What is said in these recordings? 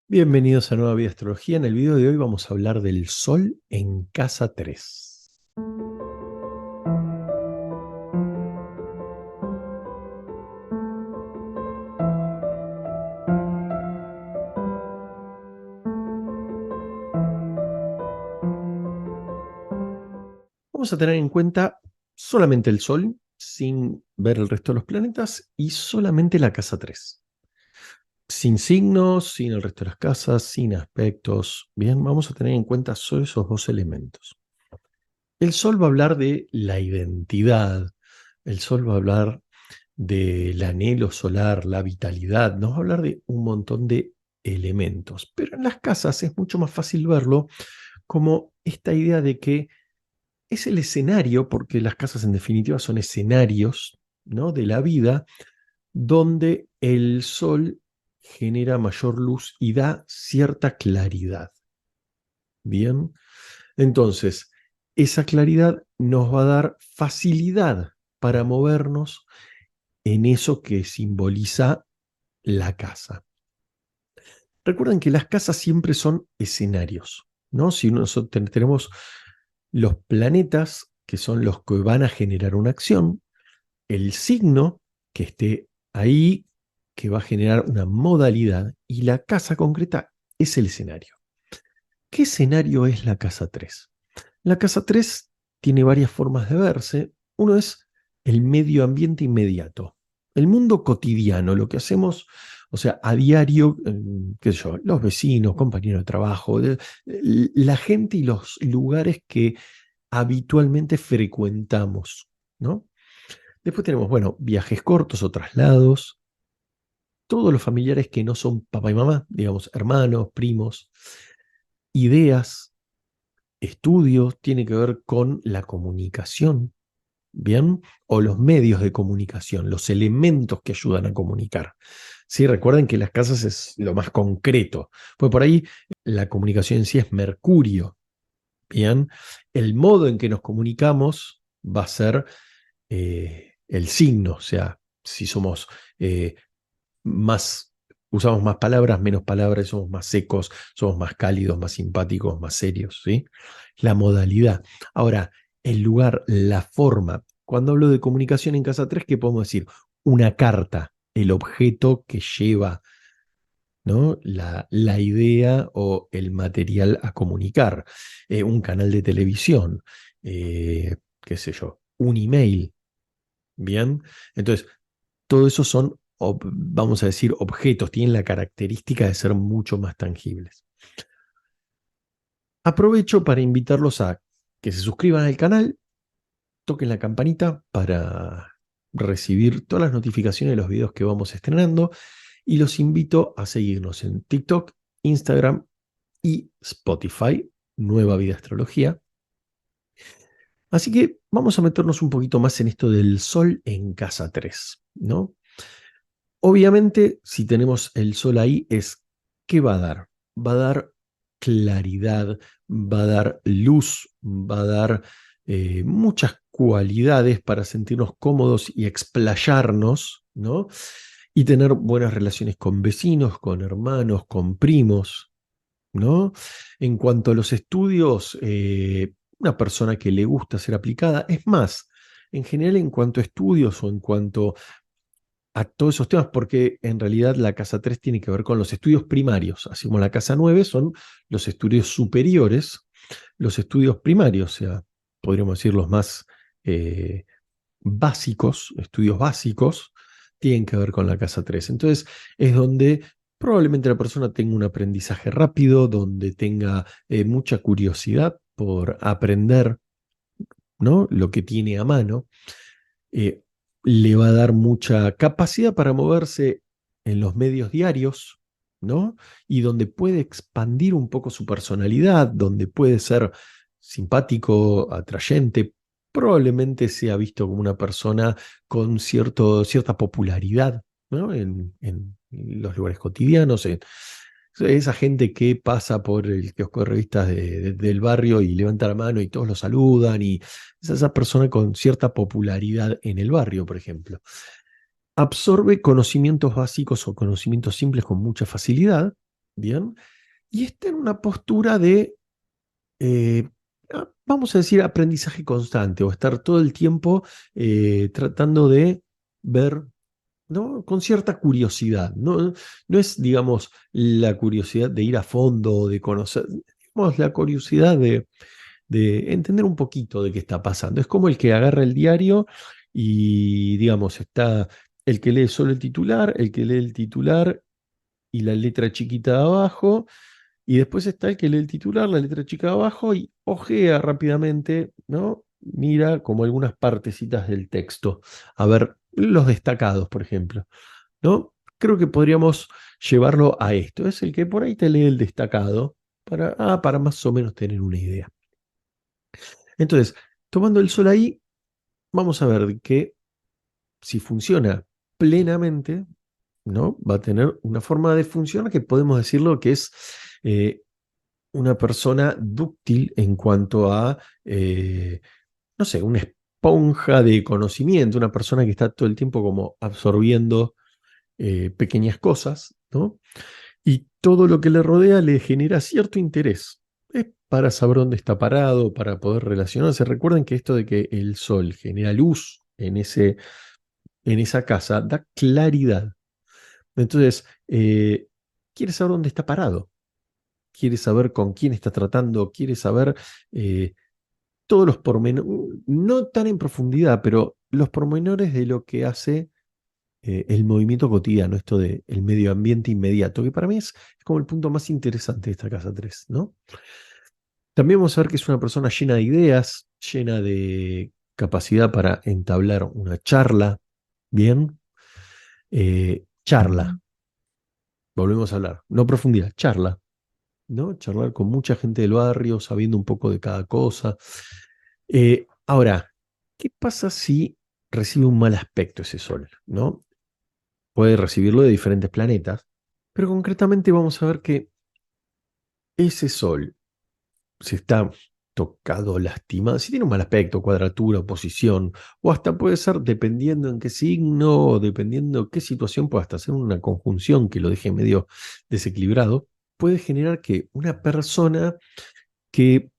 Bienvenidos a Nueva Vida Astrología. En el video de hoy vamos a hablar del Sol en casa 3. Vamos a tener en cuenta solamente el Sol, sin ver el resto de los planetas, y solamente la casa 3. Sin signos, sin el resto de las casas, sin aspectos. Bien, vamos a tener en cuenta solo esos dos elementos. El Sol va a hablar de la identidad, el Sol va a hablar del anhelo solar, la vitalidad, nos va a hablar de un montón de elementos. Pero en las casas es mucho más fácil verlo como esta idea de que es el escenario, porque las casas en definitiva son escenarios, ¿no?, de la vida, donde el sol genera mayor luz y da cierta claridad. Bien, entonces esa claridad nos va a dar facilidad para movernos en eso que simboliza la casa. Recuerden que las casas siempre son escenarios, ¿no? Si nosotros tenemos los planetas, que son los que van a generar una acción, el signo que esté ahí, que va a generar una modalidad, y la casa concreta es el escenario. ¿Qué escenario es la casa 3? La casa 3 tiene varias formas de verse. Uno es el medio ambiente inmediato, el mundo cotidiano, lo que hacemos, o sea, a diario, qué sé yo, los vecinos, compañeros de trabajo, la gente y los lugares que habitualmente frecuentamos, ¿no? Después tenemos, bueno, viajes cortos o traslados, todos los familiares que no son papá y mamá, digamos, hermanos, primos, ideas, estudios, tiene que ver con la comunicación, ¿bien? O los medios de comunicación, los elementos que ayudan a comunicar. Sí, recuerden que las casas es lo más concreto, pues por ahí la comunicación en sí es Mercurio, ¿bien? El modo en que nos comunicamos va a ser el signo, o sea, si somos más, usamos más palabras, menos palabras, somos más secos, somos más cálidos, más simpáticos, más serios, ¿sí? La modalidad. Ahora, el lugar, la forma. Cuando hablo de comunicación en casa 3, ¿qué podemos decir? Una carta, el objeto que lleva, ¿no?, la idea o el material a comunicar. Un canal de televisión, qué sé yo, un email. Bien, entonces, todo eso son, vamos a decir, objetos, tienen la característica de ser mucho más tangibles. Aprovecho para invitarlos a que se suscriban al canal, toquen la campanita para recibir todas las notificaciones de los videos que vamos estrenando, y los invito a seguirnos en TikTok, Instagram y Spotify, Nueva Vida Astrología. Así que vamos a meternos un poquito más en esto del Sol en casa 3, ¿no? Obviamente, si tenemos el sol ahí, ¿qué va a dar? Va a dar claridad, va a dar luz, va a dar muchas cualidades para sentirnos cómodos y explayarnos, ¿no? Y tener buenas relaciones con vecinos, con hermanos, con primos, ¿no? En cuanto a los estudios, una persona que le gusta ser aplicada, es más, en general en cuanto a estudios o en cuanto a todos esos temas, porque en realidad la casa 3 tiene que ver con los estudios primarios, así como la casa 9 son los estudios superiores, los estudios primarios, o sea, podríamos decir los más básicos, estudios básicos, tienen que ver con la casa 3. Entonces es donde probablemente la persona tenga un aprendizaje rápido, donde tenga mucha curiosidad por aprender, ¿no?, lo que tiene a mano. eh, Le va a dar mucha capacidad para moverse en los medios diarios, ¿no? Y donde puede expandir un poco su personalidad, donde puede ser simpático, atrayente, probablemente sea visto como una persona con cierta popularidad, ¿no?, en los lugares cotidianos, esa gente que pasa por el kiosco de revistas del barrio y levanta la mano y todos lo saludan, y es esa persona con cierta popularidad en el barrio, por ejemplo. Absorbe conocimientos básicos o conocimientos simples con mucha facilidad, ¿bien? Y está en una postura de, vamos a decir, aprendizaje constante o estar todo el tiempo tratando de ver, ¿no? Con cierta curiosidad. No, no es, digamos, la curiosidad de ir a fondo o de conocer, digamos, la curiosidad de entender un poquito de qué está pasando. Es como el que agarra el diario y, digamos, está el que lee solo el titular, el que lee el titular y la letra chiquita de abajo, y después está el que lee el titular, la letra chica de abajo y ojea rápidamente, ¿no? Mira como algunas partecitas del texto, a ver los destacados, por ejemplo, ¿no? Creo que podríamos llevarlo a esto. Es el que por ahí te lee el destacado para más o menos tener una idea. Entonces, tomando el sol ahí, vamos a ver que si funciona plenamente, ¿no? Va a tener una forma de funcionar que podemos decirlo que es eh, una persona dúctil en cuanto a, no sé, una esponja de conocimiento, una persona que está todo el tiempo como absorbiendo pequeñas cosas, ¿no? Y todo lo que le rodea le genera cierto interés. Es para saber dónde está parado, para poder relacionarse. Recuerden que esto de que el sol genera luz en esa casa da claridad. Entonces, quiere saber dónde está parado, quiere saber con quién está tratando, quiere saber eh, todos los pormenores, no tan en profundidad, pero los pormenores de lo que hace el movimiento cotidiano, esto del medio ambiente inmediato, que para mí es como el punto más interesante de esta casa 3, ¿no? También vamos a ver que es una persona llena de ideas, llena de capacidad para entablar una charla, ¿bien? Charla, volvemos a hablar, no profundidad, charla, ¿no? Charlar con mucha gente del barrio, sabiendo un poco de cada cosa. Ahora, ¿qué pasa si recibe un mal aspecto ese sol, ¿no? Puede recibirlo de diferentes planetas, pero concretamente vamos a ver que ese sol, si está tocado, lastimado, si tiene un mal aspecto, cuadratura, oposición, o hasta puede ser, dependiendo en qué signo, o dependiendo qué situación, puede hasta hacer una conjunción que lo deje medio desequilibrado, puede generar que una persona que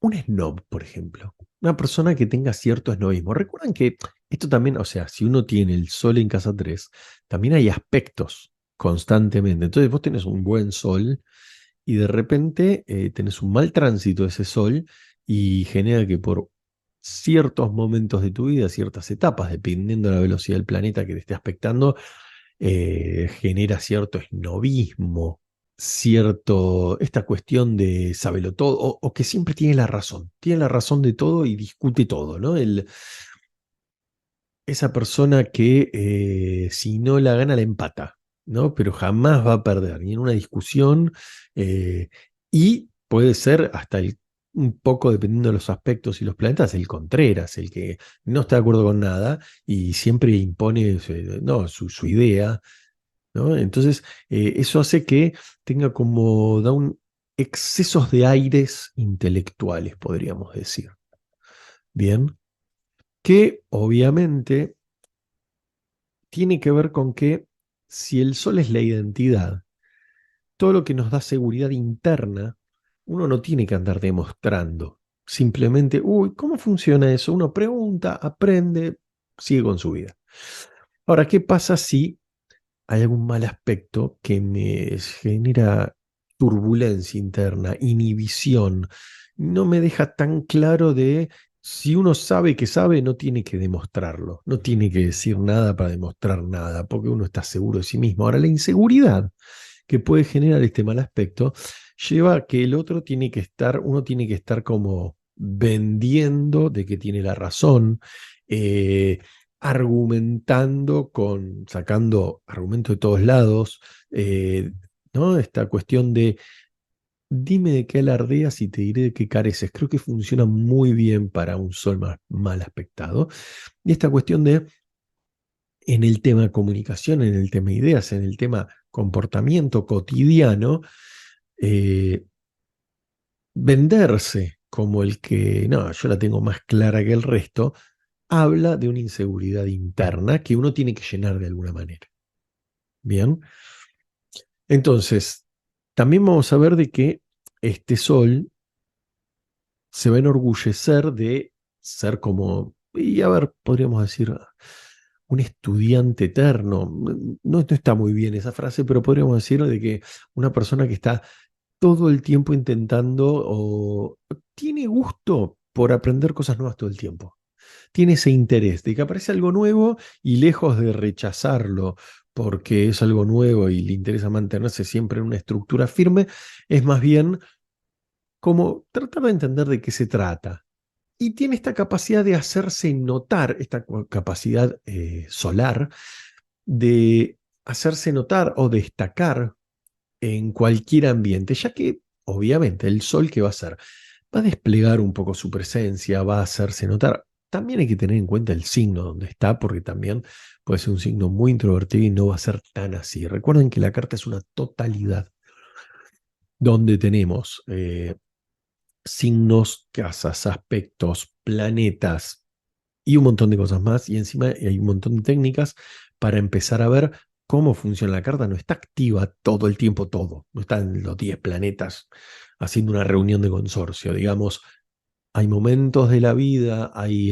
un snob, por ejemplo. Una persona que tenga cierto snobismo. Recuerden que esto también, o sea, si uno tiene el sol en casa 3, también hay aspectos constantemente. Entonces vos tenés un buen sol y de repente tenés un mal tránsito de ese sol y genera que por ciertos momentos de tu vida, ciertas etapas, dependiendo de la velocidad del planeta que te esté aspectando, genera cierto esnobismo, esta cuestión de sábelo todo, o que siempre tiene la razón de todo y discute todo, ¿no? Esa persona que si no la gana la empata, ¿no? Pero jamás va a perder, ni en una discusión, eh, y puede ser hasta un poco, dependiendo de los aspectos y los planetas, el Contreras, el que no está de acuerdo con nada y siempre impone no, su idea, ¿no? Entonces, eso hace que tenga como, da un excesos de aires intelectuales, podríamos decir. Bien, que obviamente tiene que ver con que si el sol es la identidad, todo lo que nos da seguridad interna, uno no tiene que andar demostrando. Simplemente, uy, ¿cómo funciona eso? Uno pregunta, aprende, sigue con su vida. Ahora, ¿qué pasa si hay algún mal aspecto que me genera turbulencia interna, inhibición? No me deja tan claro de si uno sabe que sabe, no tiene que demostrarlo, no tiene que decir nada para demostrar nada, porque uno está seguro de sí mismo. Ahora, la inseguridad que puede generar este mal aspecto lleva a que el otro tiene que estar, uno tiene que estar como vendiendo de que tiene la razón, eh, argumentando sacando argumentos de todos lados, ¿no? Esta cuestión de dime de qué alardeas y te diré de qué careces. Creo que funciona muy bien para un sol mal aspectado. Y esta cuestión de en el tema comunicación, en el tema ideas, en el tema comportamiento cotidiano, eh, venderse como el que, no, yo la tengo más clara que el resto, habla de una inseguridad interna que uno tiene que llenar de alguna manera. Bien, entonces, También vamos a ver de que este sol se va a enorgullecer de ser como, y a ver, podríamos decir, un estudiante eterno. No está muy bien esa frase, pero podríamos decir de que una persona que está todo el tiempo intentando o tiene gusto por aprender cosas nuevas todo el tiempo. Tiene ese interés de que aparece algo nuevo y lejos de rechazarlo porque es algo nuevo y le interesa mantenerse siempre en una estructura firme, es más bien como tratar de entender de qué se trata. Y tiene esta capacidad de hacerse notar, esta capacidad solar, de hacerse notar o destacar en cualquier ambiente, ya que obviamente el sol que va a hacer va a desplegar un poco su presencia, va a hacerse notar. También hay que tener en cuenta el signo donde está, porque también puede ser un signo muy introvertido y no va a ser tan así. Recuerden que la carta es una totalidad donde tenemos signos, casas, aspectos, planetas y un montón de cosas más. Y encima hay un montón de técnicas para empezar a ver cómo funciona la carta. No está activa todo el tiempo, todo. No están los 10 planetas haciendo una reunión de consorcio. Digamos, hay momentos de la vida, hay,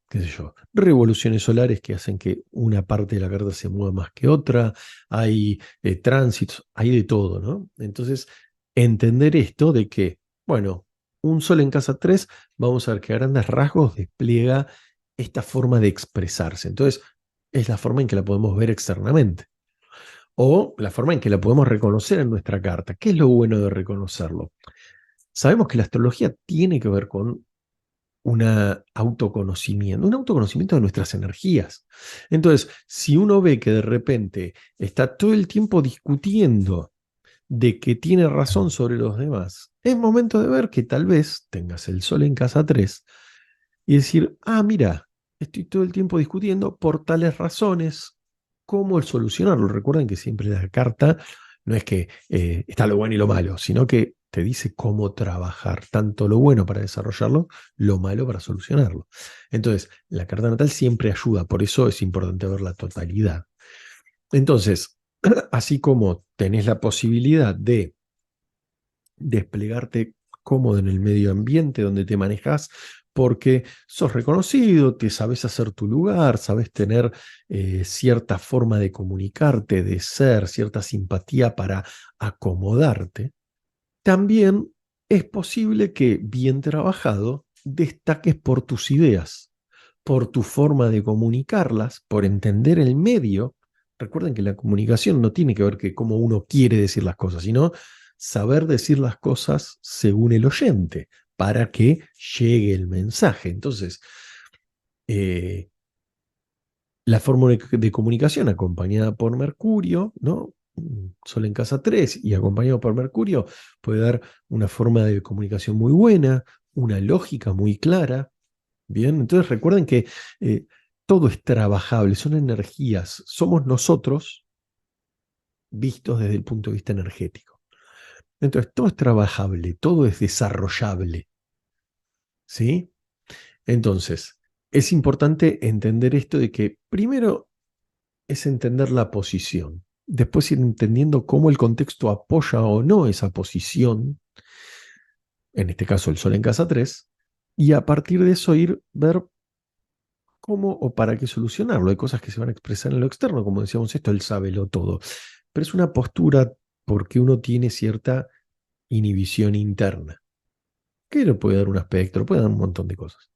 qué sé yo, revoluciones solares que hacen que una parte de la carta se mueva más que otra, hay tránsitos, hay de todo, ¿no? Entonces, entender esto de que, bueno, un sol en casa 3 vamos a ver que a grandes rasgos despliega esta forma de expresarse. Entonces, es la forma en que la podemos ver externamente. O la forma en que la podemos reconocer en nuestra carta. ¿Qué es lo bueno de reconocerlo? Sabemos que la astrología tiene que ver con un autoconocimiento de nuestras energías. Entonces, si uno ve que de repente está todo el tiempo discutiendo de que tiene razón sobre los demás, es momento de ver que tal vez tengas el sol en casa 3 y decir, ah, mira, estoy todo el tiempo discutiendo por tales razones, ¿cómo solucionarlo? Recuerden que siempre la carta no es que está lo bueno y lo malo, sino que te dice cómo trabajar, tanto lo bueno para desarrollarlo, lo malo para solucionarlo. Entonces, la carta natal siempre ayuda, por eso es importante ver la totalidad. Entonces, así como tenés la posibilidad de desplegarte cómodo en el medio ambiente donde te manejas, porque sos reconocido, te sabes hacer tu lugar, sabes tener cierta forma de comunicarte, de ser, cierta simpatía para acomodarte. También es posible que, bien trabajado, destaques por tus ideas, por tu forma de comunicarlas, por entender el medio. Recuerden que la comunicación no tiene que ver con cómo uno quiere decir las cosas, sino saber decir las cosas según el oyente, para que llegue el mensaje. Entonces, eh, la fórmula de comunicación acompañada por Mercurio, ¿no? Sol en casa 3 y acompañado por Mercurio puede dar una forma de comunicación muy buena, una lógica muy clara. Bien, entonces recuerden que todo es trabajable, son energías, somos nosotros vistos desde el punto de vista energético. Entonces todo es trabajable, todo es desarrollable, ¿sí? Entonces, es importante entender esto de que primero es entender la posición. Después ir entendiendo cómo el contexto apoya o no esa posición, en este caso el sol en casa 3, y a partir de eso ir ver cómo o para qué solucionarlo. Hay cosas que se van a expresar en lo externo, como decíamos esto, él sábelo todo. Pero es una postura porque uno tiene cierta inhibición interna, que le puede dar un aspecto, le puede dar un montón de cosas.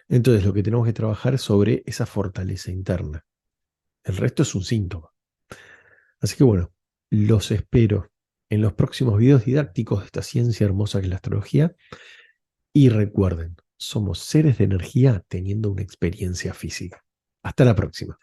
Entonces lo que tenemos que trabajar es sobre esa fortaleza interna. El resto es un síntoma. Así que bueno, los espero en los próximos videos didácticos de esta ciencia hermosa que es la astrología. Y recuerden, somos seres de energía teniendo una experiencia física. Hasta la próxima.